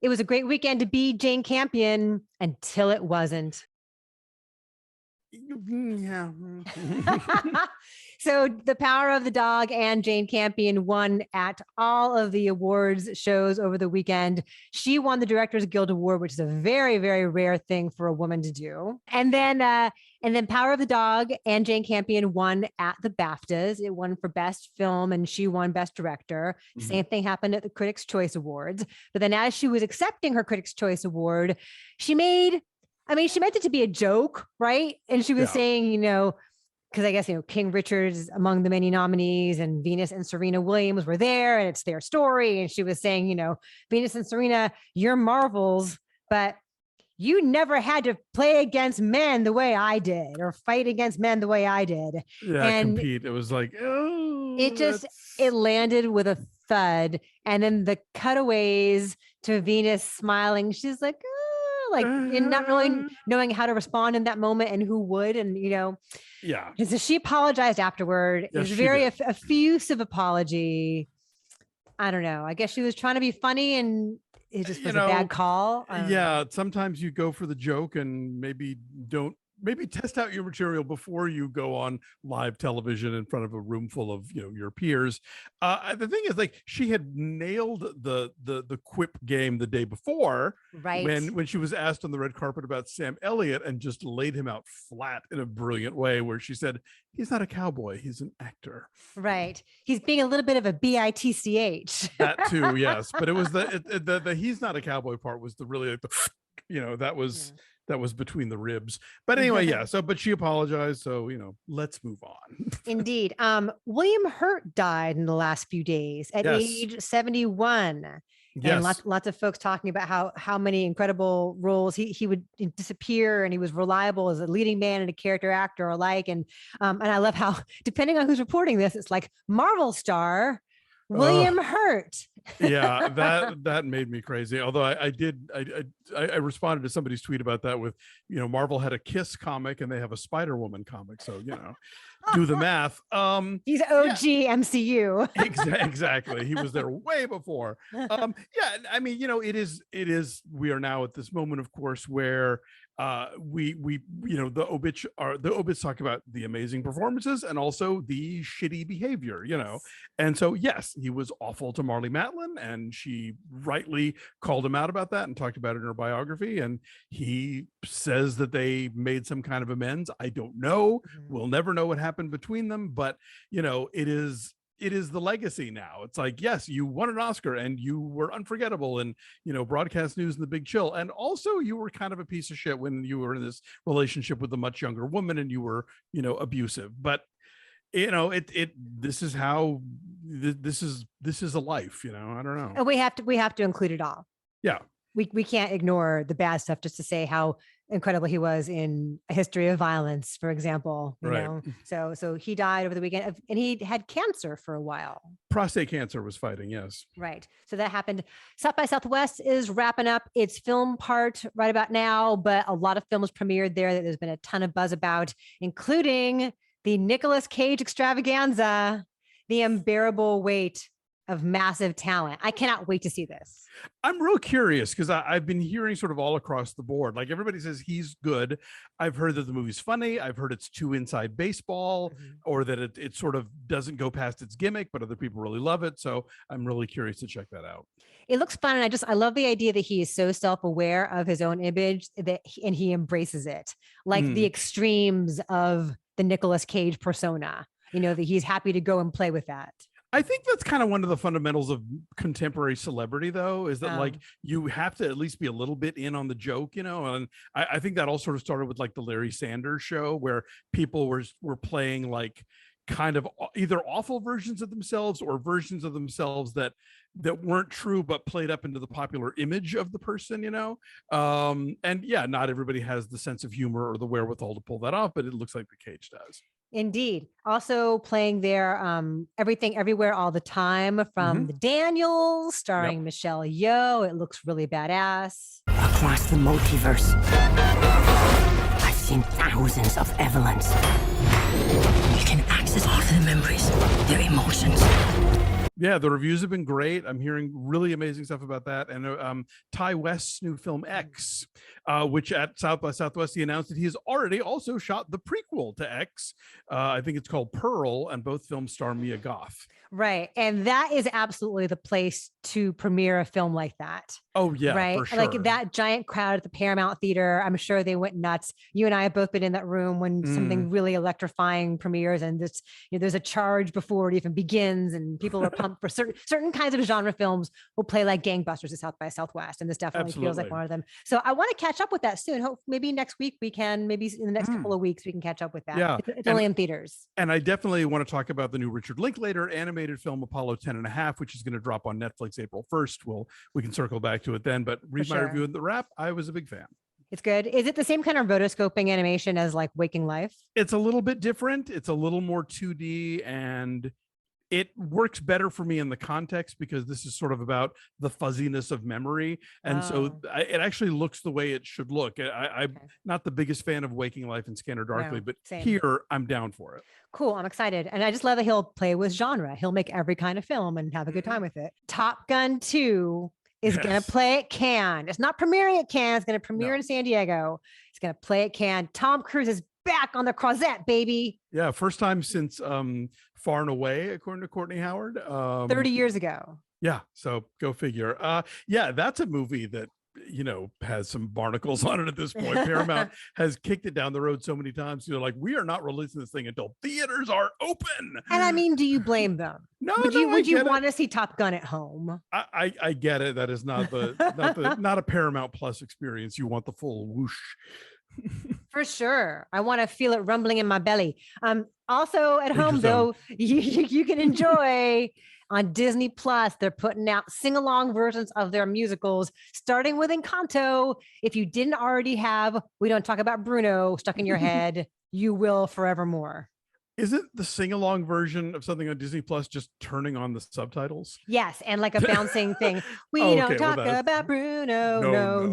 It was a great weekend to be Jane Campion until it wasn't. Yeah. So The Power of the Dog and Jane Campion won at all of the awards shows over the weekend. She won the Directors Guild Award, which is a very, very rare thing for a woman to do. And then Power of the Dog and Jane Campion won at the BAFTAs. It won for Best Film and she won Best Director. Mm-hmm. Same thing happened at the Critics' Choice Awards. But then as she was accepting her Critics' Choice Award, she meant it to be a joke, right? And she was saying, because I guess, King Richard is among the many nominees and Venus and Serena Williams were there and it's their story. And she was saying, Venus and Serena, you're Marvels, but you never had to play against men the way I did or fight against men the way I did. Yeah, and compete. It was like, oh. It landed with a thud. And then the cutaways to Venus smiling, she's like, in not really knowing how to respond in that moment and who would, and and so she apologized afterward. It was a very effusive apology. I don't know. I guess she was trying to be funny and it just was a bad call. Sometimes you go for the joke and maybe test out your material before you go on live television in front of a room full of your peers. The thing is, like, she had nailed the quip game the day before, right? When she was asked on the red carpet about Sam Elliott and just laid him out flat in a brilliant way, where she said, "He's not a cowboy; he's an actor." Right. He's being a little bit of a bitch. That too, yes. But it was the he's not a cowboy part was the really that was. Yeah. That was between the ribs. But anyway, but she apologized. So, let's move on. Indeed. William Hurt died in the last few days at age 71. Yes. And lots of folks talking about how many incredible roles he would disappear, and he was reliable as a leading man and a character actor alike. And I love how, depending on who's reporting this, it's like Marvel star William Hurt. Yeah, that made me crazy. Although I responded to somebody's tweet about that with, Marvel had a Kiss comic and they have a Spider-Woman comic. So, do the math. He's OG MCU. Exactly. He was there way before. It is, we are now at this moment, of course, where the obits talk about the amazing performances and also the shitty behavior, and so yes, he was awful to Marlee Matlin, and she rightly called him out about that and talked about it in her biography, and he says that they made some kind of amends. I don't know. We'll never know what happened between them, but it is the legacy now. It's like, yes, you won an Oscar and you were unforgettable and, broadcast news and The Big Chill. And also you were kind of a piece of shit when you were in this relationship with a much younger woman and you were, abusive. But, this is how this is a life, I don't know. And we have to include it all. Yeah. We can't ignore the bad stuff just to say how incredible he was in A History of Violence, for example. You know, so he died over the weekend, and he had cancer for a while. Prostate cancer was fighting, yes. Right. So that happened. South by Southwest is wrapping up its film part right about now, but a lot of films premiered there that there's been a ton of buzz about, including the Nicolas Cage Extravaganza, The Unbearable Weight of Massive Talent. I cannot wait to see this. I'm real curious because I've been hearing sort of all across the board. Like, everybody says he's good. I've heard that the movie's funny. I've heard it's too inside baseball, or that it sort of doesn't go past its gimmick, but other people really love it. So I'm really curious to check that out. It looks fun. And I love the idea that he is so self-aware of his own image and he embraces it, like the extremes of the Nicolas Cage persona, that he's happy to go and play with that. I think that's kind of one of the fundamentals of contemporary celebrity, though, is that like you have to at least be a little bit in on the joke, and I think that all sort of started with like the Larry Sanders Show, where people were playing like kind of either awful versions of themselves or versions of themselves that weren't true but played up into the popular image of the person, and yeah, not everybody has the sense of humor or the wherewithal to pull that off, but it looks like the Cage does. Indeed. Also playing there, Everything Everywhere All the Time from the Daniels, starring Michelle Yeoh. It looks really badass. Across the multiverse, I've seen thousands of Evelyns. You can access all of their memories, their emotions, Yeah, the reviews have been great. I'm hearing really amazing stuff about that. And Ty West's new film X, which at South by Southwest, he announced that he has already also shot the prequel to X. I think it's called Pearl, and both films star Mia Goth. Right. And that is absolutely the place to premiere a film like that. Oh, yeah, right. for sure. Like that giant crowd at the Paramount Theater. I'm sure they went nuts. You and I have both been in that room when something really electrifying premieres, and this, there's a charge before it even begins, and people are pumped for certain kinds of genre films will play like gangbusters at South by Southwest. And this definitely feels like one of them. So I want to catch up with that soon. Hope maybe next week we can, maybe in the next couple of weeks, we can catch up with that. Yeah. It's only in theaters. And I definitely want to talk about the new Richard Linklater animated film Apollo 10.5, which is going to drop on Netflix April 1st. We can circle back to it then, but read my review in the wrap. I was a big fan. It's good. Is it the same kind of rotoscoping animation as like Waking Life? It's a little bit different. It's a little more 2D, and it works better for me in the context because this is sort of about the fuzziness of memory. And so it actually looks the way it should look. I'm not the biggest fan of Waking Life and Scanner Darkly, but here I'm down for it. Cool. I'm excited. And I just love that he'll play with genre. He'll make every kind of film and have a good time with it. Top Gun 2 is going to play at Cannes. It's not premiering at Cannes. It's going to premiere in San Diego. It's going to play at Cannes. Tom Cruise is back on the Croisette, baby. Yeah, first time since Far and Away, according to Courtney Howard. 30 years ago. Yeah, so go figure. Yeah, that's a movie that, has some barnacles on it at this point. Paramount has kicked it down the road so many times. Like, we are not releasing this thing until theaters are open. And I mean, do you blame them? No, would you want to see Top Gun at home? I get it. That is not not a Paramount Plus experience. You want the full whoosh. For sure. I want to feel it rumbling in my belly. Also at home, though, you can enjoy on Disney Plus. They're putting out sing-along versions of their musicals, starting with Encanto. If you didn't already have We Don't Talk About Bruno stuck in your head, you will forevermore. Isn't the sing-along version of something on Disney Plus just turning on the subtitles? Yes, and like a bouncing thing. We don't talk about Bruno. No.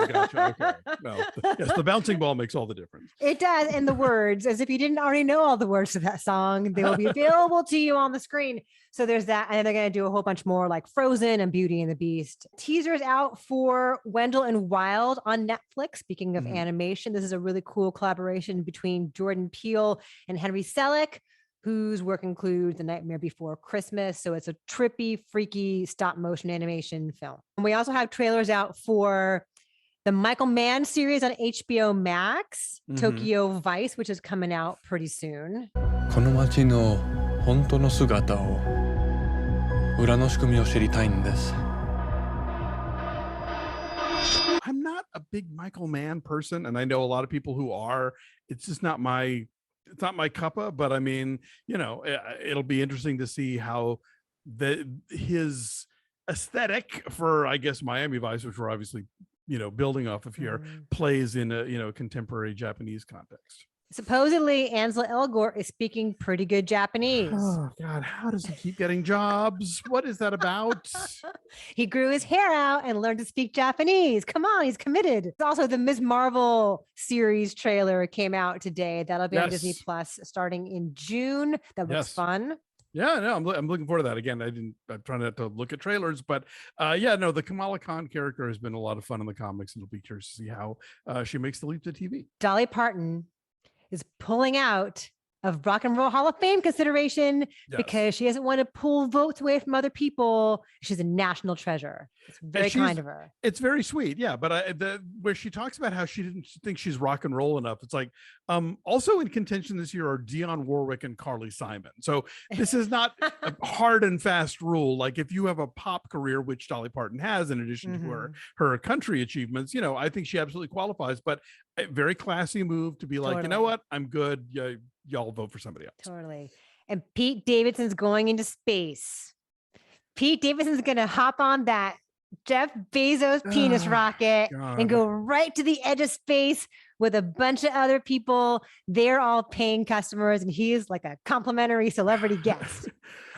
Gotcha. Okay. No. Yes, the bouncing ball makes all the difference. It does. And the words, as if you didn't already know all the words to that song, they will be available to you on the screen. So there's that. And they're going to do a whole bunch more like Frozen and Beauty and the Beast. Teasers out for Wendell and Wild on Netflix. Speaking of animation, this is a really cool collaboration between Jordan Peele and Henry Selick, whose work includes The Nightmare Before Christmas. So it's a trippy, freaky stop motion animation film. And we also have trailers out for the Michael Mann series on HBO Max, Tokyo Vice, which is coming out pretty soon. この街の本当の姿を裏の仕組みを知りたいんです。I'm not a big Michael Mann person, and I know a lot of people who are. It's just not my cuppa, but I mean, it'll be interesting to see how his aesthetic for, I guess, Miami Vice, which we're obviously, building off of here, plays in a, contemporary Japanese context. Supposedly, Ansel Elgort is speaking pretty good Japanese. Oh, God. How does he keep getting jobs? What is that about? He grew his hair out and learned to speak Japanese. Come on, he's committed. Also, the Ms. Marvel series trailer came out today. That'll be on Disney Plus starting in June. That looks fun. Yeah, no, I'm looking forward to that. Again, I'm trying not to look at trailers, but the Kamala Khan character has been a lot of fun in the comics, and it'll be curious to see how she makes the leap to TV. Dolly Parton is pulling out of Rock and Roll Hall of Fame consideration because she doesn't want to pull votes away from other people. She's a national treasure. It's very kind of her. It's very sweet. Yeah. But where she talks about how she didn't think she's rock and roll enough. It's like, also in contention this year are Dionne Warwick and Carly Simon. So this is not a hard and fast rule. Like if you have a pop career, which Dolly Parton has, in addition to her country achievements, I think she absolutely qualifies, but a very classy move to be like, you know what? I'm good. Yeah, y'all vote for somebody else. Totally. And Pete Davidson's going into space. Pete Davidson's going to hop on that Jeff Bezos penis rocket and go right to the edge of space with a bunch of other people. They're all paying customers, and he is like a complimentary celebrity guest.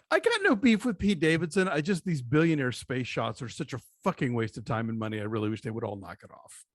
I got no beef with Pete Davidson. These billionaire space shots are such a fucking waste of time and money. I really wish they would all knock it off.